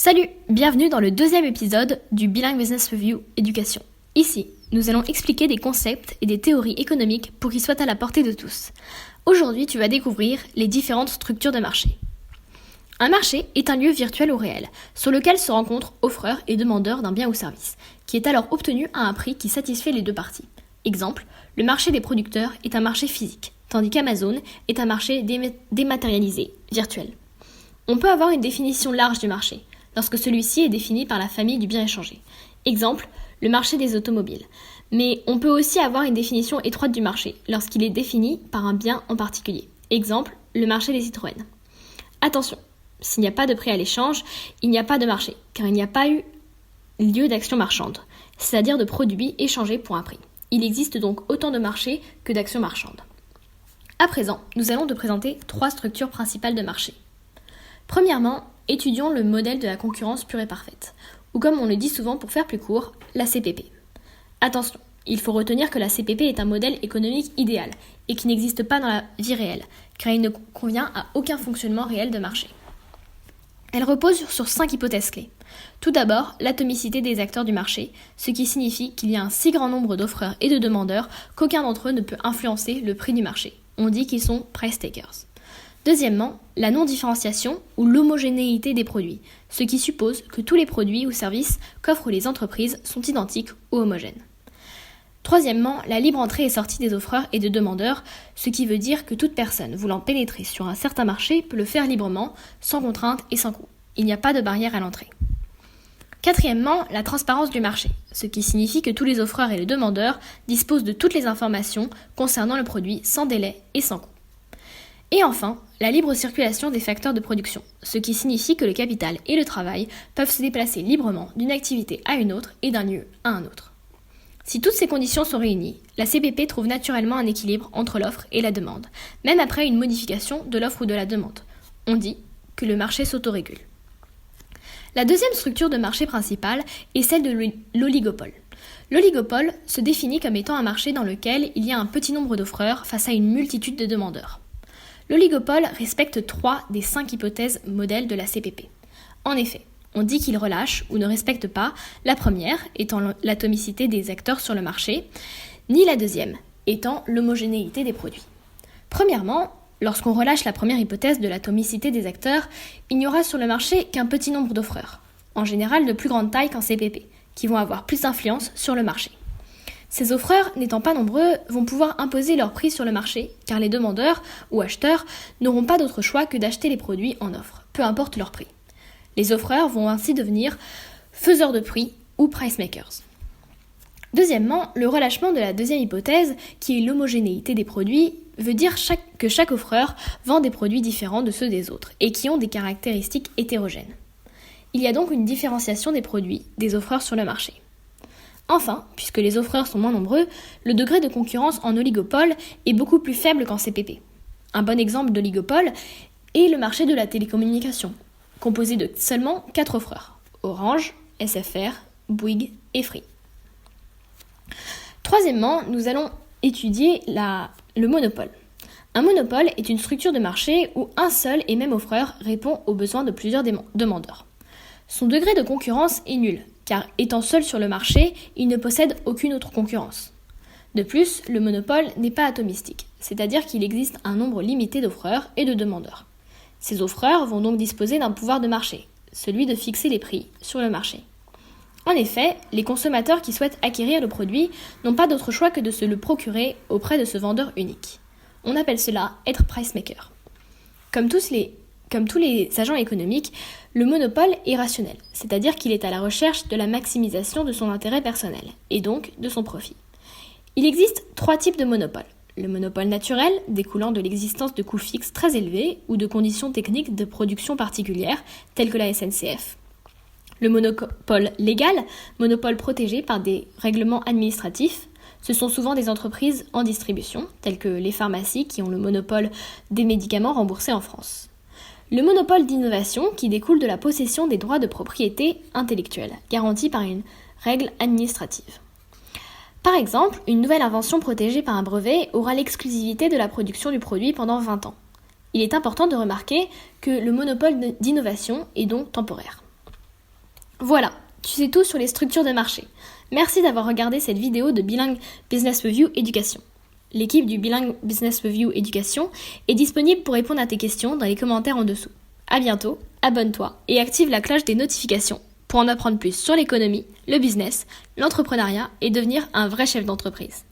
Salut, bienvenue dans le deuxième épisode du Bilingue Business Review Éducation. Ici, nous allons expliquer des concepts et des théories économiques pour qu'ils soient à la portée de tous. Aujourd'hui, tu vas découvrir les différentes structures de marché. Un marché est un lieu virtuel ou réel, sur lequel se rencontrent offreurs et demandeurs d'un bien ou service, qui est alors obtenu à un prix qui satisfait les deux parties. Exemple, le marché des producteurs est un marché physique, tandis qu'Amazon est un marché dématérialisé, virtuel. On peut avoir une définition large du marché, lorsque celui-ci est défini par la famille du bien échangé. Exemple, le marché des automobiles. Mais on peut aussi avoir une définition étroite du marché, lorsqu'il est défini par un bien en particulier. Exemple, le marché des Citroën. Attention, s'il n'y a pas de prix à l'échange, il n'y a pas de marché, car il n'y a pas eu lieu d'action marchande, c'est-à-dire de produits échangés pour un prix. Il existe donc autant de marchés que d'actions marchandes. À présent, nous allons te présenter 3 structures principales de marché. Premièrement, étudions le modèle de la concurrence pure et parfaite, ou comme on le dit souvent pour faire plus court, la CPP. Attention, il faut retenir que la CPP est un modèle économique idéal et qui n'existe pas dans la vie réelle, car il ne convient à aucun fonctionnement réel de marché. Elle repose sur 5 hypothèses clés. Tout d'abord, l'atomicité des acteurs du marché, ce qui signifie qu'il y a un si grand nombre d'offreurs et de demandeurs qu'aucun d'entre eux ne peut influencer le prix du marché. On dit qu'ils sont price takers. Deuxièmement, la non-différenciation ou l'homogénéité des produits, ce qui suppose que tous les produits ou services qu'offrent les entreprises sont identiques ou homogènes. Troisièmement, la libre entrée et sortie des offreurs et de demandeurs, ce qui veut dire que toute personne voulant pénétrer sur un certain marché peut le faire librement, sans contrainte et sans coût. Il n'y a pas de barrière à l'entrée. Quatrièmement, la transparence du marché, ce qui signifie que tous les offreurs et les demandeurs disposent de toutes les informations concernant le produit sans délai et sans coût. Et enfin, la libre circulation des facteurs de production, ce qui signifie que le capital et le travail peuvent se déplacer librement d'une activité à une autre et d'un lieu à un autre. Si toutes ces conditions sont réunies, la CPP trouve naturellement un équilibre entre l'offre et la demande, même après une modification de l'offre ou de la demande. On dit que le marché s'autorégule. La deuxième structure de marché principale est celle de l'oligopole. L'oligopole se définit comme étant un marché dans lequel il y a un petit nombre d'offreurs face à une multitude de demandeurs. L'oligopole respecte 3 des 5 hypothèses modèles de la CPP. En effet, on dit qu'il relâche ou ne respecte pas la première, étant l'atomicité des acteurs sur le marché, ni la deuxième, étant l'homogénéité des produits. Premièrement, lorsqu'on relâche la première hypothèse de l'atomicité des acteurs, il n'y aura sur le marché qu'un petit nombre d'offreurs, en général de plus grande taille qu'en CPP, qui vont avoir plus d'influence sur le marché. Ces offreurs, n'étant pas nombreux, vont pouvoir imposer leur prix sur le marché, car les demandeurs ou acheteurs n'auront pas d'autre choix que d'acheter les produits en offre, peu importe leur prix. Les offreurs vont ainsi devenir faiseurs de prix ou price makers. Deuxièmement, le relâchement de la deuxième hypothèse, qui est l'homogénéité des produits, veut dire que chaque offreur vend des produits différents de ceux des autres et qui ont des caractéristiques hétérogènes. Il y a donc une différenciation des produits des offreurs sur le marché. Enfin, puisque les offreurs sont moins nombreux, le degré de concurrence en oligopole est beaucoup plus faible qu'en CPP. Un bon exemple d'oligopole est le marché de la télécommunication, composé de seulement 4 offreurs, Orange, SFR, Bouygues et Free. Troisièmement, nous allons étudier le monopole. Un monopole est une structure de marché où un seul et même offreur répond aux besoins de plusieurs demandeurs. Son degré de concurrence est nul, car étant seul sur le marché, il ne possède aucune autre concurrence. De plus, le monopole n'est pas atomistique, c'est-à-dire qu'il existe un nombre limité d'offreurs et de demandeurs. Ces offreurs vont donc disposer d'un pouvoir de marché, celui de fixer les prix sur le marché. En effet, les consommateurs qui souhaitent acquérir le produit n'ont pas d'autre choix que de se le procurer auprès de ce vendeur unique. On appelle cela être price maker. Comme tous les agents économiques, le monopole est rationnel, c'est-à-dire qu'il est à la recherche de la maximisation de son intérêt personnel, et donc de son profit. Il existe 3 types de monopole. Le monopole naturel, découlant de l'existence de coûts fixes très élevés ou de conditions techniques de production particulières, telles que la SNCF. Le monopole légal, monopole protégé par des règlements administratifs. Ce sont souvent des entreprises en distribution, telles que les pharmacies qui ont le monopole des médicaments remboursés en France. Le monopole d'innovation qui découle de la possession des droits de propriété intellectuelle, garantis par une règle administrative. Par exemple, une nouvelle invention protégée par un brevet aura l'exclusivité de la production du produit pendant 20 ans. Il est important de remarquer que le monopole d'innovation est donc temporaire. Voilà, tu sais tout sur les structures de marché. Merci d'avoir regardé cette vidéo de Bilingue Business Review Éducation. L'équipe du Bilingue Business Review Éducation est disponible pour répondre à tes questions dans les commentaires en dessous. À bientôt, abonne-toi et active la cloche des notifications pour en apprendre plus sur l'économie, le business, l'entrepreneuriat et devenir un vrai chef d'entreprise.